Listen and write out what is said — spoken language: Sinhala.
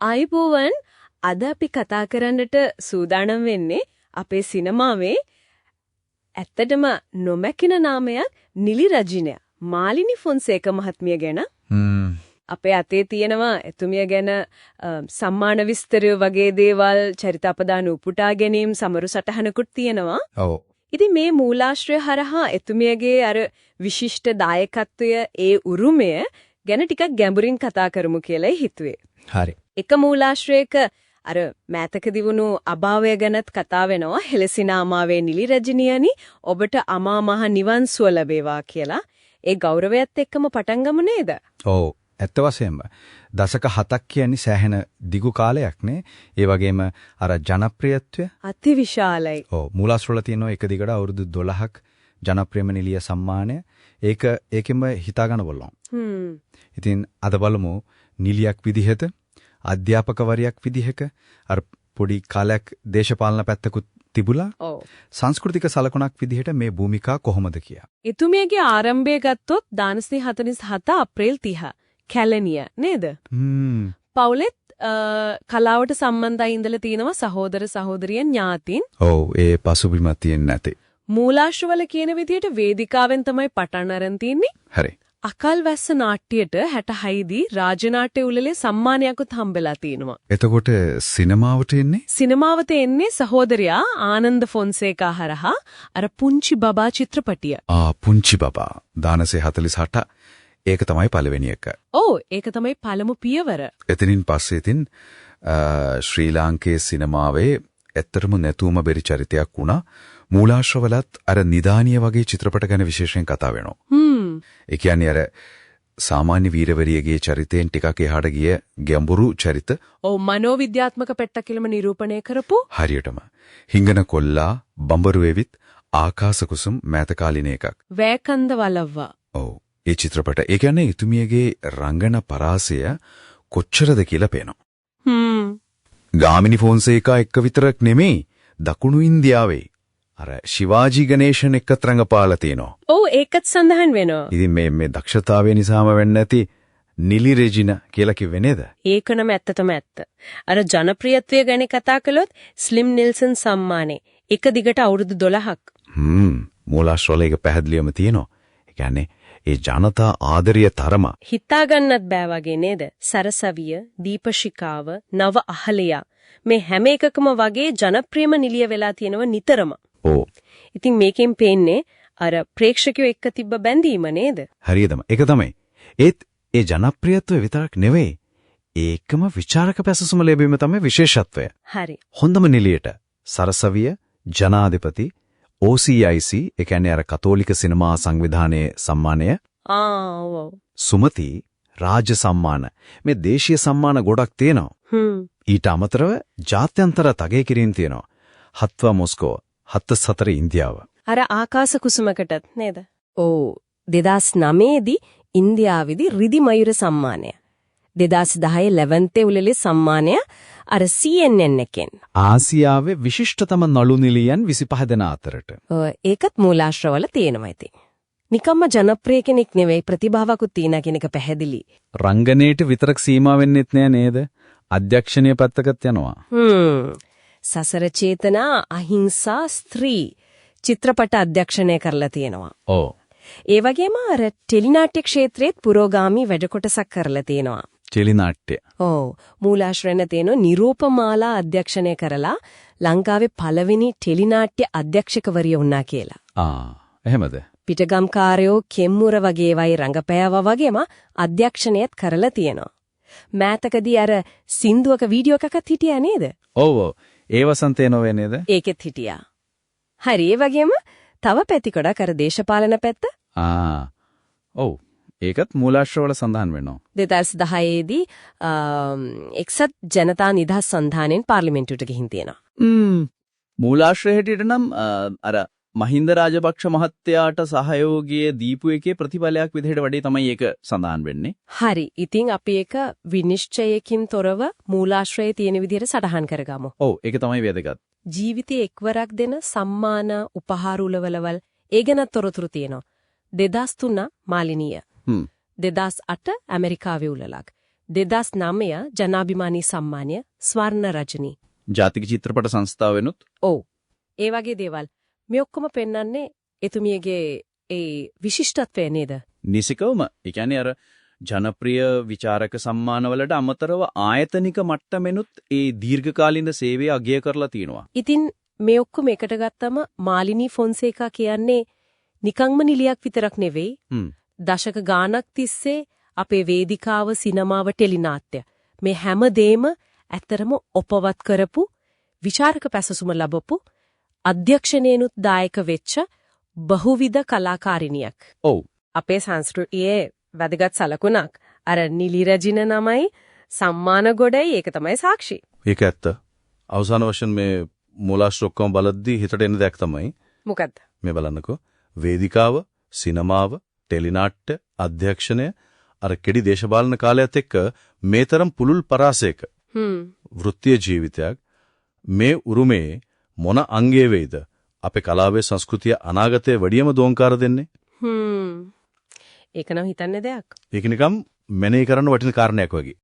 ආයිබෝවන් අද අපි කතා කරන්නට සූදානම් වෙන්නේ අපේ සිනමාවේ ඇත්තටම නොමැකින නාමයක් නිලි රජිනය මාලිනී ෆොන්සේකා මහත්මිය ගැන. අපේ අතේ තියෙනවා එතුමිය ගැන සම්මාන විස්තරය වගේ දේවල් චරිත අපදාන උපුටා ගැනීම සමරු සටහනකුත් තියෙනවා. ඔව්. ඉතින් මේ මූලාශ්‍රය හරහා එතුමියගේ අර විශිෂ්ට දායකත්වය ඒ උරුමය ගැන ටිකක් ගැඹුරින් කතා කරමු කියලා හිතුවේ. හරි. එක මූලාශ්‍රයක අර මෑතකදී වුණු අභාවය ගැනත් කතා වෙනවා. හෙලසිනාමාවේ නිලි රජිනියනි ඔබට අමා මහ නිවන් සුව ලැබේවා කියලා. ඒ ගෞරවයත් එක්කම පටන් ගමු නේද? ඔව්. ඇත්ත වශයෙන්ම දශක 7ක් කියන්නේ සෑහෙන දිගු කාලයක් නේ. ඒ වගේම අර ජනප්‍රියත්වය අතිවිශාලයි. ඔව්. මූලාශ්‍රවල තියෙනවා එක දිගට අවුරුදු 12ක් ජනප්‍රියම නිලිය සම්මානය. ඒකෙම හිතා ගන්න බලන්න. ඉතින් අද බලමු නිලියක් විදිහට අධ්‍යාපකවරියක් විදිහක අර පොඩි කාලයක් දේශපාලන පැත්තකුත් තිබුණා. ඔව්. සංස්කෘතික සලකුණක් විදිහට මේ භූමිකා කොහොමද කියා. එතුමියගේ ආරම්භය ගත්තොත් 1947 අප්‍රේල් 30 කැලණිය නේද? පවුලෙත් කලාවට සම්බන්ධයි ඉඳලා තිනවා සහෝදර සහෝදරියන් ඥාතීන්. ඔව් ඒ පසුබිම තියෙන්නේ නැති. මූලාශ්‍රවල කියන විදිහට වේදිකාවෙන් තමයි පටන් අරන් තින්නේ. හරි. අකල්වැස්ස නාට්‍යයට 66 දී රාජ්‍ය නාට්‍ය උළෙලේ සම්මානයක්ත් හම්බෙලා තිනවා. එතකොට සිනමාවට එන්නේ? සිනමාවට එන්නේ සහෝදරයා ආනන්ද ෆොන්සේකා හරහා අර පුංචි බබා චිත්‍රපටිය. පුංචි බබා 1948 ඒක තමයි පළවෙනි එක. ඔව් ඒක තමයි පළමු පියවර. එතනින් පස්සේ ඉතින් ශ්‍රී ලාංකේය සිනමාවේ ඇත්තටම නැතුවම බැරි චරිතයක් වුණා. මූලාශ්‍රවලත් අර නිදානිය වගේ චිත්‍රපට ගැන විශේෂයෙන් කතා වෙනවා. ඒ කියන්නේ අර සාමාන්‍ය වීරවරියගේ චරිතයෙන් ටිකක් එහාට ගිය ගැඹුරු චරිත. ඔව් මනෝවිද්‍යාත්මක පෙට්ටකිලම නිරූපණය කරපු හරියටම. හිඟන කොල්ලා බඹරු එවිත් ආකාශ කුසුම් මෑත කාලින එකක්. වෑකන්ද වලව්වා. ඔව්. ඒ චිත්‍රපට ඒ කියන්නේ ඉතුමියගේ රංගන පරාසය කොච්චරද කියලා පේනවා. ගාමිණී ෆොන්සේකා එක්ක විතරක් නෙමෙයි දකුණු ඉන්දියාවේ අර ශිවාජි ගණේෂන් එක්කත් රංගපාලා තිනවා. ඔව් ඒකත් සඳහන් වෙනවා. ඉතින් මේ දක්ෂතාවය නිසාම වෙන්නේ නැති නිලි රෙජින කියලා කිව්වේ නේද? ඒකනම ඇත්තටම ඇත්ත. අර ජනප්‍රියත්වය ගැන කතා කළොත් ස්ලිම් නිල්සන් සම්මානේ එක දිගට අවුරුදු 12ක්. මූලාශ්‍රවලයක පැහැදිලිවම තියෙනවා. ඒ කියන්නේ ඒ ජනතා ආදරිය තරම හිතා ගන්නත් බෑ වගේ නේද? සරසවිය, දීපශිකාව, නව අහලියා මේ හැම එකකම වගේ ජනප්‍රියම නිලිය වෙලා තියෙනව නිතරම. ඔව්. ඉතින් මේකෙන් පේන්නේ අර ප්‍රේක්ෂකයෝ එක්ක තිබ්බ බැඳීම නේද? හරියටම. ඒක තමයි. ඒත් ඒ ජනප්‍රියත්වය විතරක් නෙවෙයි. ඒකම විචාරක පැසසුම ලැබීම තමයි විශේෂත්වය. හරි. හොඳම නිලියට සරසවිය, ජනාධිපති, OCIC ඒ කියන්නේ අර කතෝලික සිනමා සංවිධානයේ සම්මානය. ඔව්. සුමති, රාජ්‍ය සම්මාන මේ දේශීය සම්මාන ගොඩක් තියෙනවා. ඊට අමතරව ජාත්‍යන්තර තගය කිරීම තියෙනවා. 7 මොස්කෝව, 74 ඉන්දියාව. අර ආකාශ කුසුමකටත් නේද? ඔව් 2009 දී ඉන්දියාවේදී රිදි මයුර සම්මානය. 2010 ලෙවන්තේ උළෙලේ සම්මානය අර CNN එකෙන්. ආසියාවේ විශිෂ්ටතම නළු නිලියන් 25 දෙනා අතරට. ඒකත් මූලාශ්‍රවල තියෙනවා ඉතින්. නිකම්ම ජනප්‍රිය කෙනෙක් නෙවෙයි ප්‍රතිභාවකුත් තියෙන කෙනෙක් පැහැදිලි. රංගනයේට විතරක් සීමා වෙන්නෙත් නෑ නේද? අධ්‍යක්ෂණීය පැත්තකට යනවා. සසර චේතනා අහිංසා ස්ත්‍රී චිත්‍රපට අධ්‍යක්ෂණය කරලා තියෙනවා. ඔව්. ඒ වගේම අර ටෙලිනාට්‍ය ක්ෂේත්‍රයේත් පුරෝගාමී වැඩ කොටසක් කරලා තියෙනවා. ටෙලිනාට්‍ය. ඔව්. මූලාශ්‍රයන තියෙන නිරූපමාලා අධ්‍යක්ෂණය කරලා ලංකාවේ පළවෙනි ටෙලිනාට්‍ය අධ්‍යක්ෂකවරිය වුණා කියලා. එහෙමද? පිටගම්කාරයෝ කෙම්මුර වගේ වයි රංගපෑවා වගේම අධ්‍යක්ෂණයත් කරලා තියෙනවා. මෑතකදී අර සින්දුවක වීඩියෝ එකක් හිටියා නේද? ඔව්. ඒ වසන්තේ නොවේ නේද? ඒකෙත් හිටියා. හරි ඒ වගේම තව පැතිකොඩක් අර දේශපාලන පැත්ත. ඔව්. ඒකත් මූලාශ්‍රවල සඳහන් වෙනවා. 2010 දී එක්සත් ජනතා නිදහස් සන්ධානයෙන් පාර්ලිමේන්තුවට ගිහින් තියෙනවා. මූලාශ්‍රය හැටියට නම් අර මහින්ද රාජපක්ෂ මහත්තයාට සහයෝගයේ දීපු එකේ ප්‍රතිඵලයක් විදිහට වැඩි තමයි ඒක සඳහන් වෙන්නේ. හරි. ඉතින් අපි ඒක විනිශ්චයකින් තොරව මූලාශ්‍රයේ තියෙන විදිහට සටහන් කරගමු. ඔව් ඒක තමයි වැදගත්. ජීවිතේ එක්වරක් දෙන සම්මාන උපහාර උළවලවල් ඒ ගැන තොරතුරු තියෙනවා. 2003 මාලිනීය. 2008 ඇමරිකාවේ උළලක්. 2009 ජනාභිමානී සම්මානය ස්වර්ණ රජනී. ජාතික චිත්‍රපට සංස්ථාවෙනුත් ඔව්. ඒ වගේ දේවල් මේ ඔක්කොම පෙන්වන්නේ එතුමියගේ ඒ විශිෂ්ටත්වය නේද? නිසිකවම ඒ කියන්නේ අර ජනප්‍රිය විචාරක සම්මානවලට අමතරව ආයතනික මට්ටමෙනුත් ඒ දීර්ඝකාලීන සේවය අගය කරලා තිනවා. ඉතින් මේ ඔක්කොම එකට ගත්තම මාලිනී ෆොන්සේකා කියන්නේ නිකංම නිලියක් විතරක් නෙවෙයි. දශක ගාණක් තිස්සේ අපේ වේදිකාව, සිනමාව, ටෙලිනාට්‍ය මේ හැම දෙෙම ඇත්තරම ඔපවත් කරපු විචාරක පැසසුම ලැබපු අධ්‍යක්ෂණේනුත් දායක වෙච්ච බහුවිධ කලාකාරිනියක්. ඔව්. අපේ සංස්කෘතියේ වැදගත් සලකුණක්. අර නිලි රජින නමයි සම්මාන ගොඩයි ඒක තමයි සාක්ෂි. ඒක ඇත්ත. අවසාන වශයෙන් මේ මූලාශ්‍ර ඔක්කොම බලද්දී හිතට එන දෙයක් තමයි මොකද්ද? මේ බලන්නකෝ. වේදිකාව, සිනමාව, ටෙලිනාට්‍ය, අධ්‍යක්ෂණය අර කෙඩි දේශපාලන කාලයත් එක්ක මේතරම් පුළුල් පරාසයක වෘත්තීය ජීවිතයක් මේ උරුමේ මොන අංගයේ වේද අපේ කලාවේ සංස්කෘතිය අනාගතයේ වැඩියම දෝංකාර දෙන්නේ? ඒක නම් හිතන්නේ දෙයක්. ඒක නිකම් මෙනෙහි කරන්න වටින කාරණයක් වගේ.